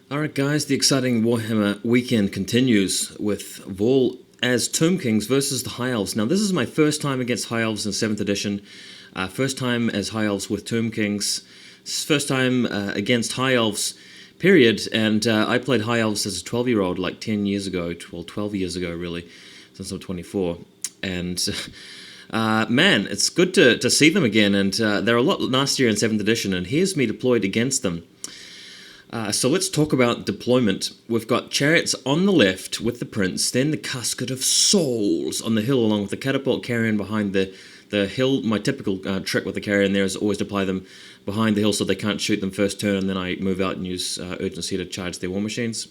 Alright guys, the exciting Warhammer weekend continues with Vol as Tomb Kings versus the High Elves. Now this is my first time against High Elves in 7th edition, first time as High Elves with Tomb Kings, first time against High Elves, period, and I played High Elves as a 12-year-old like 10 years ago, well 12 years ago really, since I'm 24, and man, it's good to see them again, and they're a lot nastier in 7th edition, and here's me deployed against them. So let's talk about deployment. We've got Chariots on the left with the Prince, then the Casket of Souls on the hill along with the Catapult Carrion behind the hill. My typical trick with the Carrion there is always to apply them behind the hill so they can't shoot them first turn, and then I move out and use Urgency to charge their war machines.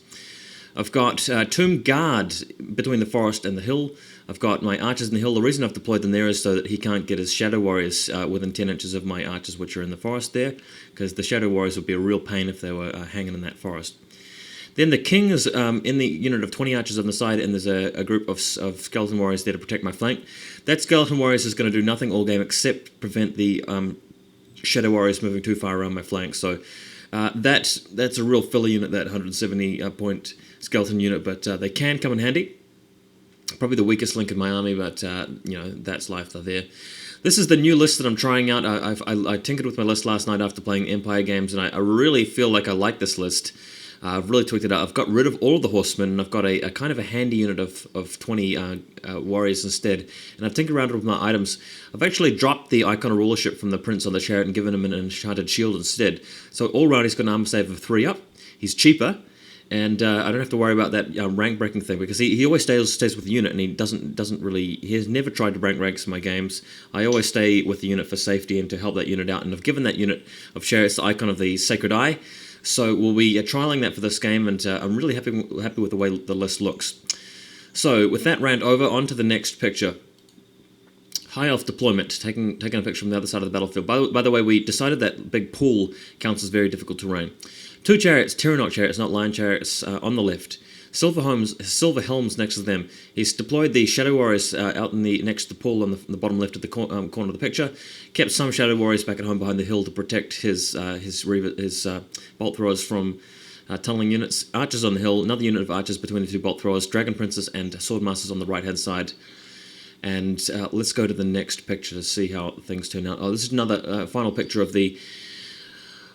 I've got Tomb Guard between the forest and the hill. I've got my archers in the hill. The reason I've deployed them there is so that he can't get his Shadow Warriors within 10 inches of my archers, which are in the forest there, because the Shadow Warriors would be a real pain if they were hanging in that forest. Then the King is in the unit of 20 archers on the side, and there's a group of Skeleton Warriors there to protect my flank. That Skeleton Warriors is going to do nothing all game except prevent the Shadow Warriors moving too far around my flank, so that's a real filler unit, that 170 point skeleton unit, but they can come in handy. Probably the weakest link in my army, but you know, that's life, they're there. This is the new list that I'm trying out. I tinkered with my list last night after playing Empire games, and I really feel like I like this list. I've really tweaked it out. I've got rid of all of the horsemen, and I've got a kind of a handy unit of 20 warriors instead. And I've tinkered around with my items. I've actually dropped the Icon of Rulership from the Prince on the Chariot and given him an Enchanted Shield instead. So all round he's got an armor save of 3 up. He's cheaper, and I don't have to worry about that rank breaking thing, because he always stays with the unit, and he he has never tried to rank ranks in my games. I always stay with the unit for safety and to help that unit out, and I've given that unit of Chariots the Icon of the Sacred Eye. So we'll be trialing that for this game, and I'm really happy with the way the list looks. So with that rant over, on to the next picture. High Elf deployment, taking a picture from the other side of the battlefield. By the way, we decided that big pool counts as very difficult terrain. 2 chariots, Tyrannoc chariots, not Lion chariots, on the left. Silver helms next to them. He's deployed the Shadow Warriors out in next to the pool on the bottom left of the corner of the picture. Kept some Shadow Warriors back at home behind the hill to protect his bolt throwers from tunneling units. Archers on the hill, another unit of archers between the 2 bolt throwers. Dragon Princes and Swordmasters on the right hand side. And let's go to the next picture to see how things turn out. Oh, this is another final picture of the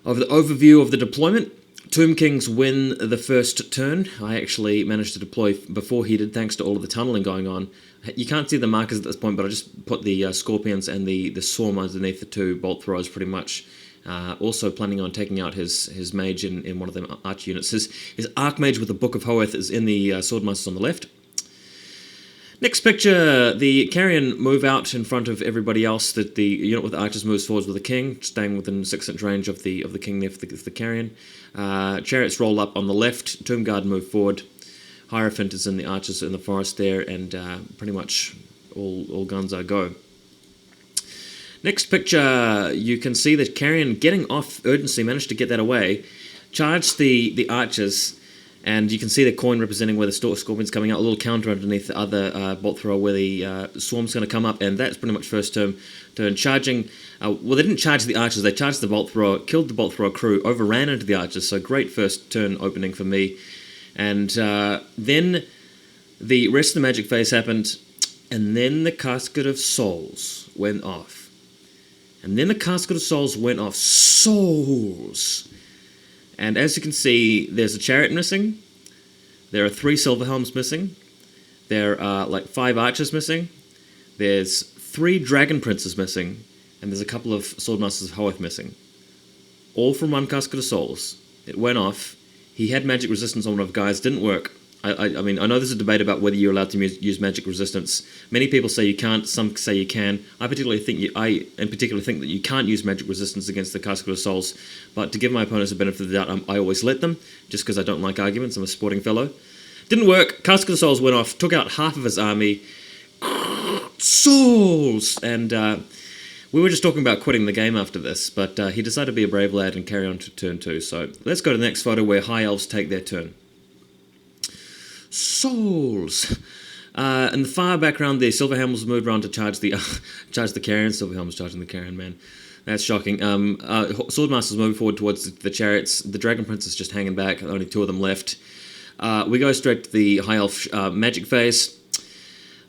overview of the deployment. Tomb Kings win the first turn. I actually managed to deploy before he did, thanks to all of the tunneling going on. You can't see the markers at this point, but I just put the Scorpions and the Swarm underneath the 2 bolt throwers pretty much. Also planning on taking out his mage in one of them arch units. His Archmage with the Book of Hoeth is in the Swordmasters on the left. Next picture, the Carrion move out in front of everybody else. The unit with the archers moves forwards with the King, staying within 6-inch range of the King there for the Carrion. Chariots roll up on the left, Tomb Guard move forward. Heirophant is in the archers in the forest there, and pretty much all guns are go. Next picture, you can see that Carrion getting off Urgency, managed to get that away. Charged the archers, and you can see the coin representing where the Scorpion's coming out, a little counter underneath the other bolt thrower where the Swarm's going to come up, and that's pretty much first turn charging. Well, they didn't charge the archers, they charged the bolt thrower, killed the bolt thrower crew, overran into the archers, so great first turn opening for me. And then the rest of the magic phase happened, and then the Casket of Souls went off. And then the Casket of Souls went off. Souls! And as you can see, there's a Chariot missing, there are 3 Silver Helms missing, there are like 5 archers missing, there's 3 Dragon Princes missing, and there's a couple of Swordmasters of Hoeth missing. All from one Casket of Souls. It went off. He had magic resistance on one of guys, didn't work. I mean, I know there's a debate about whether you're allowed to use magic resistance. Many people say you can't, some say you can. I in particular think that you can't use magic resistance against the Casket of Souls, but to give my opponents a benefit of the doubt, I always let them, just because I don't like arguments. I'm a sporting fellow. Didn't work. Casket of Souls went off, took out half of his army. Souls! And we were just talking about quitting the game after this, but he decided to be a brave lad and carry on to turn 2. So let's go to the next photo where High Elves take their turn. Souls! In the far background, the Silver Helms moved around to charge the Carrion. Silver Helms charging the Carrion, man. That's shocking. Swordmasters move forward towards the chariots. The Dragon Prince is just hanging back. Only two of them left. We go straight to the High Elf magic phase.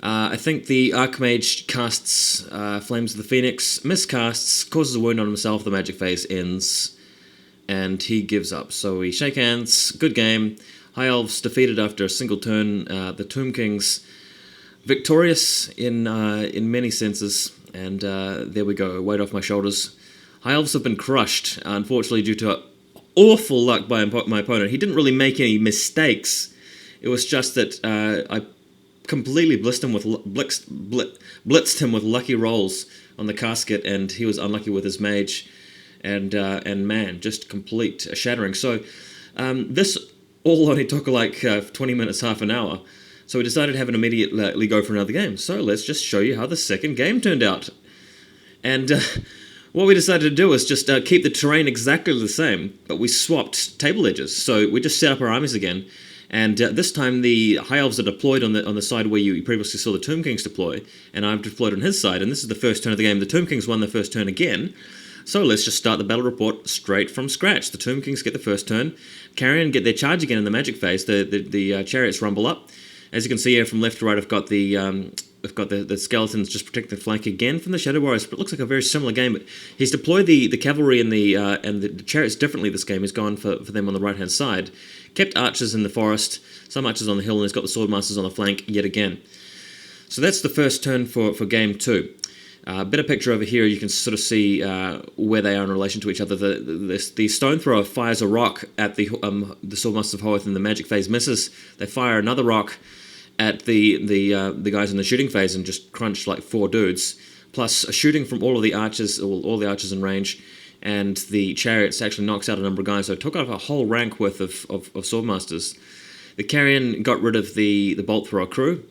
I think the Archmage casts Flames of the Phoenix, miscasts, causes a wound on himself. The magic phase ends, and he gives up. So we shake hands. Good game. High Elves defeated after a single turn. The Tomb Kings victorious in many senses. And there we go. Weight off my shoulders. High Elves have been crushed, unfortunately, due to awful luck by my opponent. He didn't really make any mistakes. It was just that I completely blitzed him with lucky rolls on the casket, and he was unlucky with his mage, and man, just complete shattering. So this all only took like 20 minutes, half an hour. So we decided to have an immediately go for another game. So let's just show you how the second game turned out. And what we decided to do was just keep the terrain exactly the same, but we swapped table edges. So we just set up our armies again. And this time the High Elves are deployed on the side where you previously saw the Tomb Kings deploy, and I've deployed on his side, and this is the first turn of the game. The Tomb Kings won the first turn again, so let's just start the battle report straight from scratch. The Tomb Kings get the first turn, Chariot get their charge again in the magic phase, the Chariots rumble up. As you can see here from left to right, I've got the skeletons just protecting the flank again from the Shadow Warriors, but it looks like a very similar game. But he's deployed the cavalry and the chariots differently this game. He's gone for them on the right-hand side. Kept archers in the forest, some archers on the hill, and he's got the swordmasters on the flank yet again. So that's the first turn for game two. Better picture over here, you can sort of see where they are in relation to each other. The stone thrower fires a rock at the swordmasters of Hoeth, and the magic phase misses. They fire another rock at the guys in the shooting phase and just crunch like 4 dudes, plus a shooting from all of the archers, all the archers in range, and the chariots actually knocks out a number of guys, so it took out a whole rank worth of swordmasters. The Carrion got rid of the bolt thrower crew,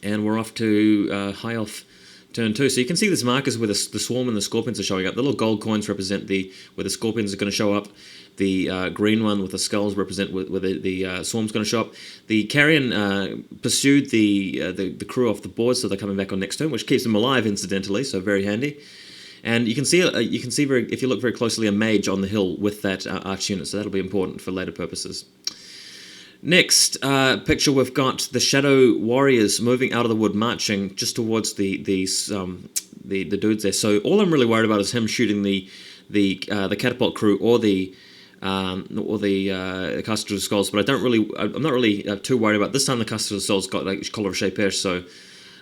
and we're off to High Elf turn 2. So you can see these markers where the swarm and the scorpions are showing up. The little gold coins represent where the scorpions are going to show up. The green one with the skulls represent where the swarm's going to show up. The Carrion pursued the crew off the board, so they're coming back on next turn, which keeps them alive incidentally, so very handy. And you can see if you look very closely, a mage on the hill with that arch unit, so that'll be important for later purposes. Next picture, we've got the Shadow Warriors moving out of the wood, marching just towards the dudes there. So all I'm really worried about is him shooting the catapult crew or the Casters of Skulls. But I'm not really too worried about it. This time the Casters of Skulls got like collar of shape edge, so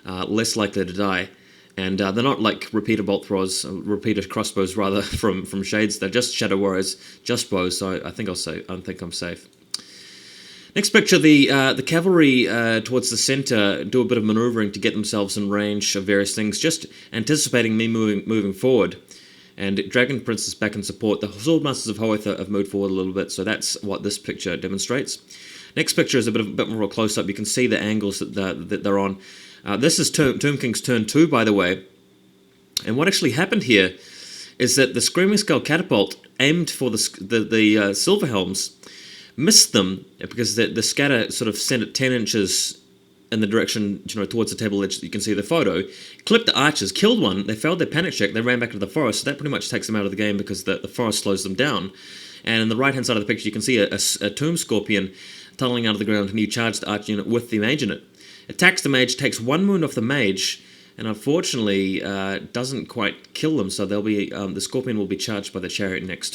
less likely to die. And they're not like repeater bolt throwers, repeater crossbows rather from shades. They're just Shadow Warriors, just bows. So I think I'm safe. Next picture, the cavalry towards the center do a bit of maneuvering to get themselves in range of various things, just anticipating me moving forward. And Dragon Prince is back in support. The Swordmasters of Hoeth have moved forward a little bit, so that's what this picture demonstrates. Next picture is a bit more of a close-up. You can see the angles that they're on. This is Tomb King's turn 2, by the way. And what actually happened here is that the Screaming Skull catapult aimed for the Silver Helms, missed them because the scatter sort of sent it 10 inches in the direction, towards the table edge that you can see the photo. Clipped the archers, killed one, they failed their panic check, they ran back to the forest, so that pretty much takes them out of the game because the forest slows them down. And in the right-hand side of the picture, you can see a tomb scorpion tunneling out of the ground, and you charge the archer unit with the mage in it. Attacks the mage, takes 1 wound off the mage, and unfortunately doesn't quite kill them, so they'll be the scorpion will be charged by the chariot next